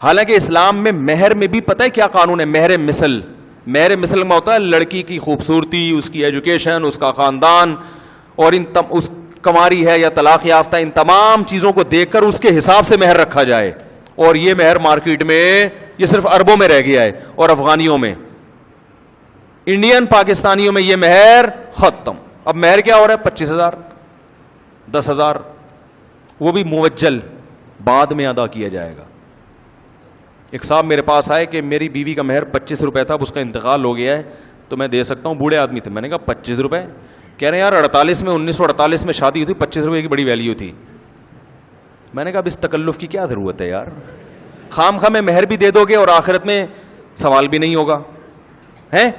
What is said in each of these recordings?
حالانکہ اسلام میں مہر میں بھی پتہ ہے کیا قانون ہے؟ مہر مثل. مہر مثل میں ہوتا ہے لڑکی کی خوبصورتی، اس کی ایجوکیشن، اس کا خاندان، اور اس کماری ہے یا طلاق یافتہ، ان تمام چیزوں کو دیکھ کر اس کے حساب سے مہر رکھا جائے. اور یہ مہر مارکیٹ میں یہ صرف اربوں میں رہ گیا ہے، اور افغانیوں میں، انڈین پاکستانیوں میں یہ مہر ختم. اب مہر کیا ہو رہا ہے؟ 25,000، 10,000، وہ بھی موجل، بعد میں ادا کیا جائے گا. ایک صاحب میرے پاس آئے کہ میری بیوی کا مہر 25 روپے تھا، اب اس کا انتقال ہو گیا ہے تو میں دے سکتا ہوں. بوڑھے آدمی تھے. میں نے کہا 25 روپے؟ کہہ رہے ہیں یار 1948 میں شادی ہوئی تھی، 25 روپے کی بڑی ویلیو تھی. میں نے کہا اب اس تکلف کی کیا ضرورت ہے یار؟ خام خواہ میں مہر بھی دے دو گے اور آخرت میں سوال بھی نہیں ہوگا ہیں.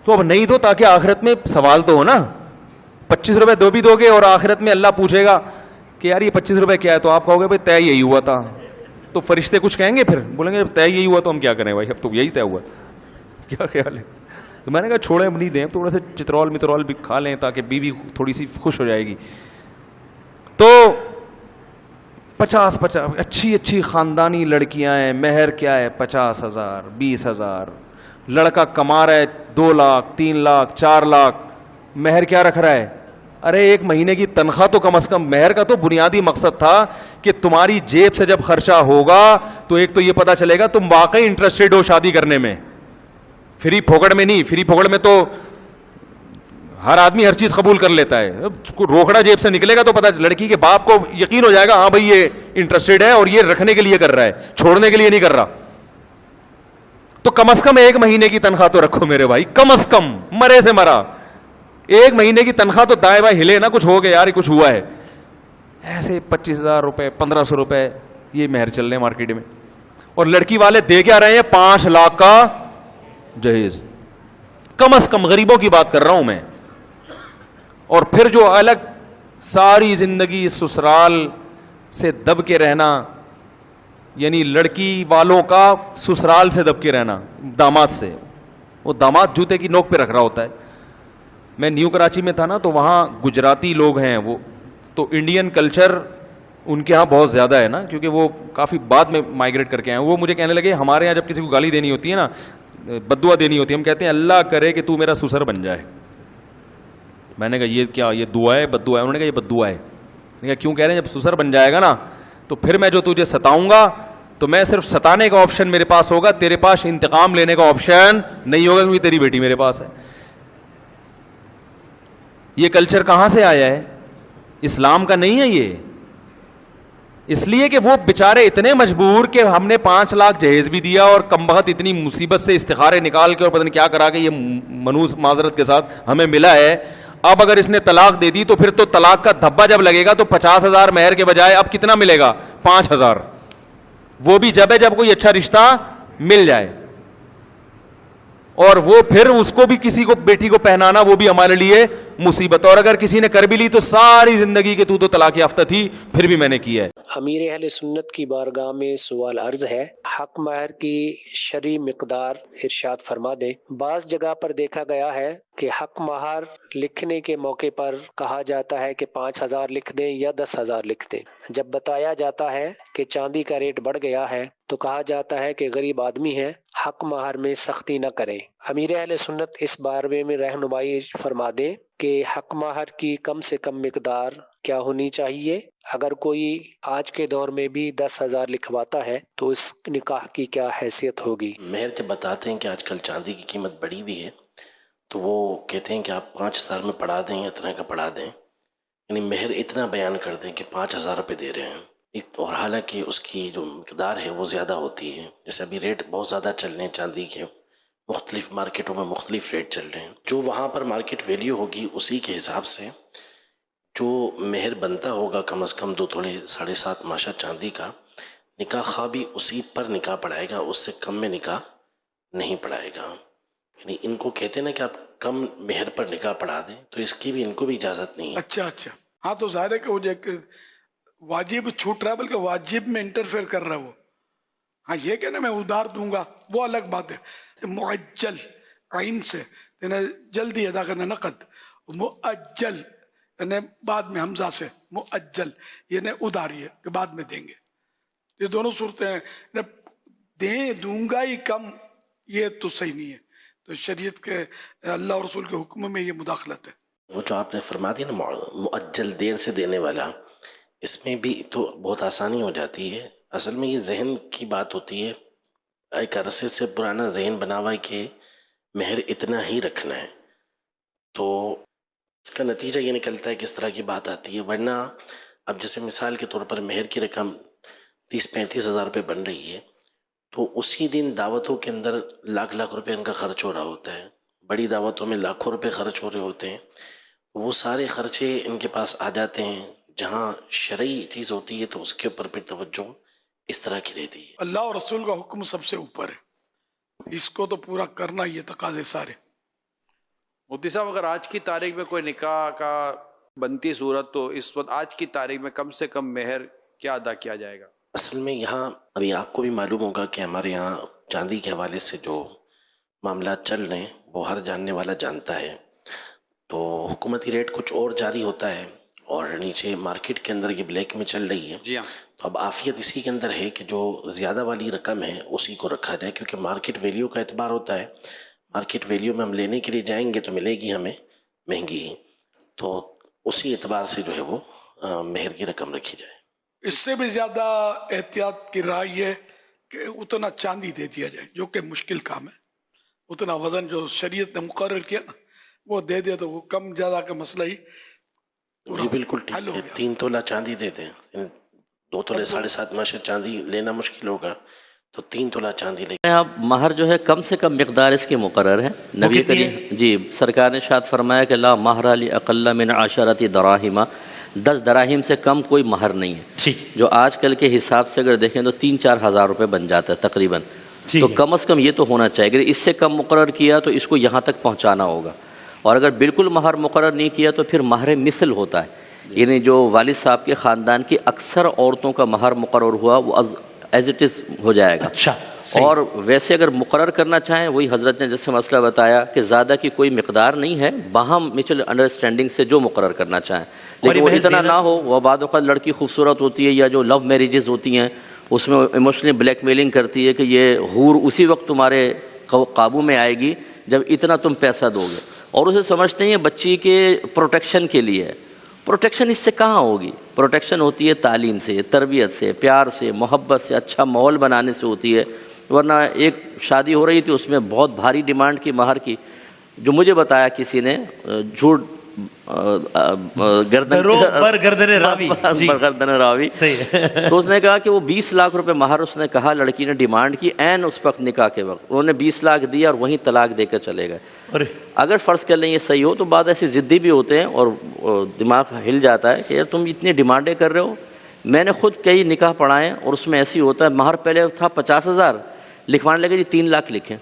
تو اب نہیں دو تاکہ آخرت میں سوال تو ہو نا. 25 روپے دو بھی دو گے اور آخرت میں اللہ پوچھے گا کہ یار یہ 25 روپے کیا ہے، تو آپ کہو گے بھائی طے یہی ہوا تھا. تو فرشتے کچھ کہیں گے؟ پھر بولیں گے طے یہی ہوا تو ہم کیا کریں بھائی، اب تو یہی طے ہوا. کیا خیال ہے؟ تو میں نے کہا چھوڑیں، اب نہیں دیں، تھوڑا سا چترول مترول بھی کھا لیں تاکہ بیوی تھوڑی سی خوش ہو جائے گی. تو 50 اچھی اچھی خاندانی لڑکیاں ہیں، مہر کیا ہے؟ 50,000، 20,000. لڑکا کما رہا ہے 2 لاکھ، 3 لاکھ، 4 لاکھ، مہر کیا رکھ رہا ہے؟ ارے ایک مہینے کی تنخواہ تو کم از کم. مہر کا تو بنیادی مقصد تھا کہ تمہاری جیب سے جب خرچہ ہوگا تو ایک تو یہ پتا چلے گا تم واقعی انٹرسٹڈ ہو شادی کرنے میں، فری پھوکڑ میں نہیں. فری پھوکڑ میں تو ہر آدمی ہر چیز قبول کر لیتا ہے، روکڑا جیب سے نکلے گا تو پتا لڑکی کے باپ کو یقین ہو جائے گا ہاں بھائی یہ انٹرسٹڈ ہے اور یہ رکھنے کے لیے کر رہا ہے، چھوڑنے کے لیے نہیں کر رہا. تو کم از کم ایک مہینے کی تنخواہ تو رکھو میرے بھائی، کم از کم، مرے سے مرا ایک مہینے کی تنخواہ تو دائیں بائیں ہلے نا، کچھ ہو گیا یار کچھ ہوا ہے. ایسے 25,000 روپے، 1,500 روپے یہ مہر چل رہے ہیں مارکیٹ میں. اور لڑکی والے دے کیا رہے ہیں؟ 5 لاکھ کا جہیز کم از کم. غریبوں کی بات کر رہا ہوں میں. اور پھر جو الگ ساری زندگی سسرال سے دب کے رہنا، یعنی لڑکی والوں کا سسرال سے دب کے رہنا داماد سے. وہ داماد جوتے کی نوک پہ رکھ رہا ہوتا ہے. میں نیو کراچی میں تھا نا، تو وہاں گجراتی لوگ ہیں، وہ تو انڈین کلچر ان کے ہاں بہت زیادہ ہے نا، کیونکہ وہ کافی بعد میں مائگریٹ کر کے آئے. وہ مجھے کہنے لگے ہمارے یہاں جب کسی کو گالی دینی ہوتی ہے نا، بددعا دینی ہوتی ہے، ہم کہتے ہیں اللہ کرے کہ تو میرا سسر بن جائے. میں نے کہا یہ کیا، یہ دعا ہے بددعا ہے؟ انہوں نے کہا یہ بددعا ہے. میں نے کہا کیوں کہہ رہے ہیں؟ جب سسر بن جائے گا نا تو پھر میں جو تجھے ستاؤں گا تو میں صرف ستانے کا آپشن میرے پاس ہوگا، تیرے پاس انتقام لینے کا آپشن نہیں ہوگا، کیونکہ تیری بیٹی میرے پاس ہے. یہ کلچر کہاں سے آیا ہے؟ اسلام کا نہیں ہے یہ. اس لیے کہ وہ بیچارے اتنے مجبور کہ ہم نے 5 لاکھ جہیز بھی دیا اور کم بخت اتنی مصیبت سے استخارے نکال کے اور پتہ نہیں کیا کرا کے یہ منوس معذرت کے ساتھ ہمیں ملا ہے. اب اگر اس نے طلاق دے دی تو پھر تو طلاق کا دھبا جب لگے گا تو 50,000 مہر کے بجائے اب کتنا ملے گا؟ 5,000. وہ بھی جب ہے جب کوئی اچھا رشتہ مل جائے. اور وہ پھر اس کو بھی کسی کو بیٹی کو پہنانا وہ بھی ہمارے لیے مصیبت. اور اگر کسی نے کر بھی لی تو ساری زندگی کے تو طلاق یافتہ تھی پھر بھی میں نے کیا ہے. امیر اہل سنت کی بارگاہ میں سوال عرض ہے، حق مہر کی شرعی مقدار ارشاد فرما دیں. بعض جگہ پر دیکھا گیا ہے کہ حق مہر لکھنے کے موقع پر کہا جاتا ہے کہ 5,000 لکھ دیں یا 10,000 لکھ دیں. جب بتایا جاتا ہے کہ چاندی کا ریٹ بڑھ گیا ہے تو کہا جاتا ہے کہ غریب آدمی ہے، حق مہر میں سختی نہ کریں. امیر اہل سنت اس بارے میں رہنمائی فرما دیں کہ حق مہر کی کم سے کم مقدار کیا ہونی چاہیے. اگر کوئی آج کے دور میں بھی 10,000 لکھواتا ہے تو اس نکاح کی کیا حیثیت ہوگی؟ مہر جب بتاتے ہیں کہ آج کل چاندی کی قیمت بڑھی ہوئی ہے تو وہ کہتے ہیں کہ آپ 5 سال میں پڑھا دیں یا اتنا کا پڑھا دیں، یعنی مہر اتنا بیان کر دیں کہ 5,000 روپے دے رہے ہیں. اور حالانکہ اس کی جو مقدار ہے وہ زیادہ ہوتی ہے. جیسے ابھی ریٹ بہت زیادہ چل رہے ہیں چاندی کے، مختلف مارکیٹوں میں مختلف ریٹ چل رہے ہیں. جو وہاں پر مارکیٹ ویلیو ہوگی اسی کے حساب سے جو مہر بنتا ہوگا کم از کم 2 تولے 7.5 ماشا چاندی کا، نکاح خواہ بھی اسی پر نکاح پڑھائے گا، اس سے کم میں نکاح نہیں پڑھائے گا. یعنی ان کو کہتے ہیں نا کہ آپ کم مہر پر نکاح پڑھا دیں، تو اس کی بھی ان کو بھی اجازت نہیں ہے. اچھا ہاں، تو ظاہر ہے کہ وہ جو واجب چھوٹ رہا ہے بلکہ واجب میں انٹرفیئر کر رہا ہے وہ. ہاں یہ کہنا میں ادھار دوں گا وہ الگ بات ہے. معجل عین سے جلدی ادا کرنا، نقد. مؤجل یعنی بعد میں حمزہ سے، مؤجل یعنی ادھاری ہے کہ بعد میں دیں گے. ये दोनों सूरतें हैं न, दे दूंगा ही कम, ये तो सही नहीं है। तो शरीयत के अल्लाह और रसूल के हुक्म में ये मुदाखलत है। वो जो आपने फरमा दिया ना मुअज्जल, देर से देने वाला, इसमें भी तो बहुत आसानी हो जाती है। असल में ये जहन की बात होती है, एक अरसे से पुराना जहन बना हुआ है कि महर इतना ही रखना है, तो इसका नतीजा ये निकलता है कि इस तरह की बात आती है। वरना अब जैसे मिसाल के तौर पर महर की रकम 30-35 हज़ार रुपये बन रही है, तो उसी दिन दावतों के अंदर लाख लाख रुपए इनका खर्च हो रहा होता है, बड़ी दावतों में लाखों रुपए खर्च हो रहे होते हैं। वो सारे खर्चे इनके पास आ जाते हैं, जहाँ शरई चीज़ होती है तो उसके ऊपर फिर तवज्जो इस तरह की रहती है। अल्लाह और रसूल का हुक्म सबसे ऊपर है, इसको तो पूरा करना ये तकाजे सारे। मुफ्ती साहब, अगर आज की तारीख में कोई निकाह का बनती सूरत, तो इस वक्त आज की तारीख में कम से कम मेहर क्या अदा किया जाएगा? असल में यहाँ अभी आपको भी मालूम होगा कि हमारे यहाँ चांदी के हवाले से जो मामला चल रहे हैं वो हर जानने वाला जानता है। तो हुकूमती रेट कुछ और जारी होता है और नीचे मार्केट के अंदर ये ब्लैक में चल रही है। जी हाँ। तो अब आफियत इसी के अंदर है कि जो ज़्यादा वाली रकम है उसी को रखा जाए, क्योंकि मार्केट वैल्यू का एतबार होता है। मार्केट वैल्यू में हम लेने के लिए जाएंगे तो मिलेगी हमें महंगी ही, तो उसी एतबार से जो है वो मेहर की रकम रखी जाए। इससे भी ज्यादा एहतियात की राय है कि उतना चांदी दे दिया जाए, जो कि मुश्किल काम है। उतना वजन जो शरीयत ने मुकर्रर किया ना, वो दे दे तो वो कम ज्यादा का मसला ही जी बिल्कुल ठीक हल हो है। गया। 3 तोला चांदी दे दें, 2 तोले 7.5 माशे चांदी लेना मुश्किल होगा, तो 3 तोला चांदी ले। अब महर जो है कम से कम मिक़दार इसकी मुकर्रर है। नबी करीम जी सरकार ने इरशाद फरमाया कि ला महर लि अक़ल्ल मिन अशरति दराहिमा, 10 दराहिम से कम कोई महर नहीं है। ठीक, जो आजकल के हिसाब से अगर देखें तो 3-4 हज़ार रुपये बन जाता है तकरीबन। ठीक तो है। कम से कम ये तो होना चाहिए। अगर इससे कम मुकर्रर किया तो इसको यहाँ तक पहुँचाना होगा, और अगर बिल्कुल महर मुकर्रर नहीं किया तो फिर महर मिसल होता है। यानी जो वालिद साहब के ख़ानदान की अक्सर औरतों का महर मुकर्रर हुआ वो एज इट इज़ हो जाएगा। अच्छा, सही। और वैसे अगर मुकर्रर करना चाहें, वही हज़रत ने जैसे मसला बताया कि ज़्यादा की कोई मिक़दार नहीं है, बाहम म्यूचुअल अंडरस्टैंडिंग से जो मुकर्रर करना चाहें, लेकिन वो इतना ना हो। वह बाद वक़्त लड़की खूबसूरत होती है, या जो लव मैरिजेज़ होती हैं उसमें इमोशनली ब्लैकमेलिंग करती है कि ये हूर उसी वक्त तुम्हारे काबू में आएगी जब इतना तुम पैसा दोगे, और उसे समझते हैं बच्ची के प्रोटेक्शन के लिए। प्रोटेक्शन इससे कहाँ होगी? प्रोटेक्शन होती है तालीम से, तरबियत से, प्यार से, मोहब्बत से, अच्छा माहौल बनाने से होती है। वरना एक शादी हो रही थी उसमें बहुत भारी डिमांड की महर की, जो मुझे बताया किसी ने, झूठ गर्दन रावी सही है। तो उसने कहा कि वो 20 लाख रुपए महर उसने कहा, लड़की ने डिमांड की ऐन उस वक्त निकाह के वक्त, उन्होंने 20 लाख दिया और वहीं तलाक देकर चले गए। अगर फ़र्ज़ कर लें ये सही हो तो बाद ऐसे ज़िद्दी भी होते हैं और दिमाग हिल जाता है कि यार तुम इतनी डिमांडें कर रहे हो। मैंने खुद कई निकाह पढ़ाए और उसमें ऐसी होता है, महर पहले था 50,000, लिखवाने लगे जी 3 लाख लिखें।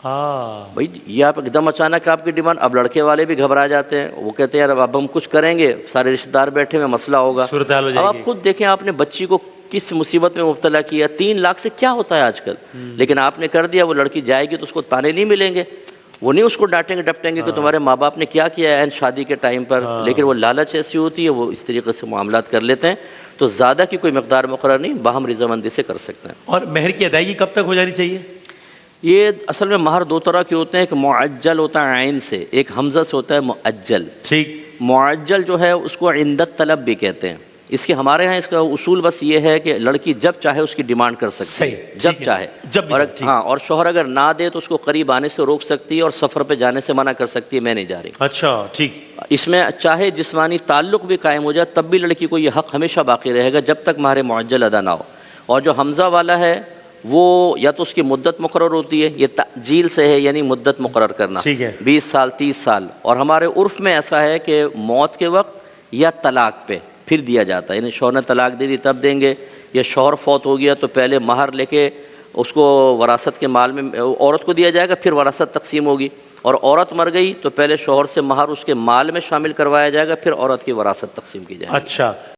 हाँ भाई ये आप एकदम अचानक आपकी डिमांड। अब लड़के वाले भी घबरा जाते हैं, वो कहते हैं यार अब हम कुछ करेंगे, सारे रिश्तेदार बैठे हुए, मसला होगा। सूरत हाल हो अब जाएगी। आप खुद देखें आपने बच्ची को किस मुसीबत में मुब्तला किया। 3 लाख से क्या होता है आजकल, लेकिन आपने कर दिया। वो लड़की जाएगी तो उसको ताने नहीं मिलेंगे, वो नहीं उसको डांटेंगे डपटेंगे कि तुम्हारे माँ बाप ने क्या किया है शादी के टाइम पर। लेकिन वो लालच ऐसी होती है, वो इस तरीके से मामलात कर लेते हैं। तो ज़्यादा की कोई मकदार मुकर्रर नहीं, बाहम रज़ामंदी से कर सकते हैं। और मेहर की अदायगी कब तक हो जानी चाहिए? ये असल में महर 2 तरह के होते हैं, एक मुअज्जल होता है आइन से, एक हमज़ा से होता है मुअज्जल। ठीक, मुअज्जल जो है उसको इंदत तलब भी कहते हैं। इसके हमारे यहाँ इसका उसूल बस ये है कि लड़की जब चाहे उसकी डिमांड कर सकती है, सही, जब ठीक है। चाहे, जब भी और चाहे, ठीक। हाँ, और शोहर अगर ना दे तो उसको करीब आने से रोक सकती है और सफ़र पे जाने से मना कर सकती है, मैं नहीं जा रही। अच्छा, ठीक। इसमें चाहे जिस्मानी ताल्लुक़ भी कायम हो जाए तब भी लड़की को ये हक़ हमेशा बाकी रहेगा जब तक महर मुअज्जल अदा ना हो। और जो हमज़ा वाला है वो या तो उसकी मुद्दत मुकर्रर होती है, ये ताजील से है यानी मुद्दत मुकर्रर करना, ठीक है। 20 साल 30 साल। और हमारे उर्फ़ में ऐसा है कि मौत के वक्त या तलाक पे फिर दिया जाता है, यानी शौहर ने तलाक दे दी तब देंगे, या शौहर फौत हो गया तो पहले महर लेके उसको वरासत के माल में औरत को दिया जाएगा, फिर वरासत तकसीम होगी। और औरत मर गई तो पहले शौहर से महर उसके माल में शामिल करवाया जाएगा, फिर औरत की वरासत तकसीम की जाएगी। अच्छा।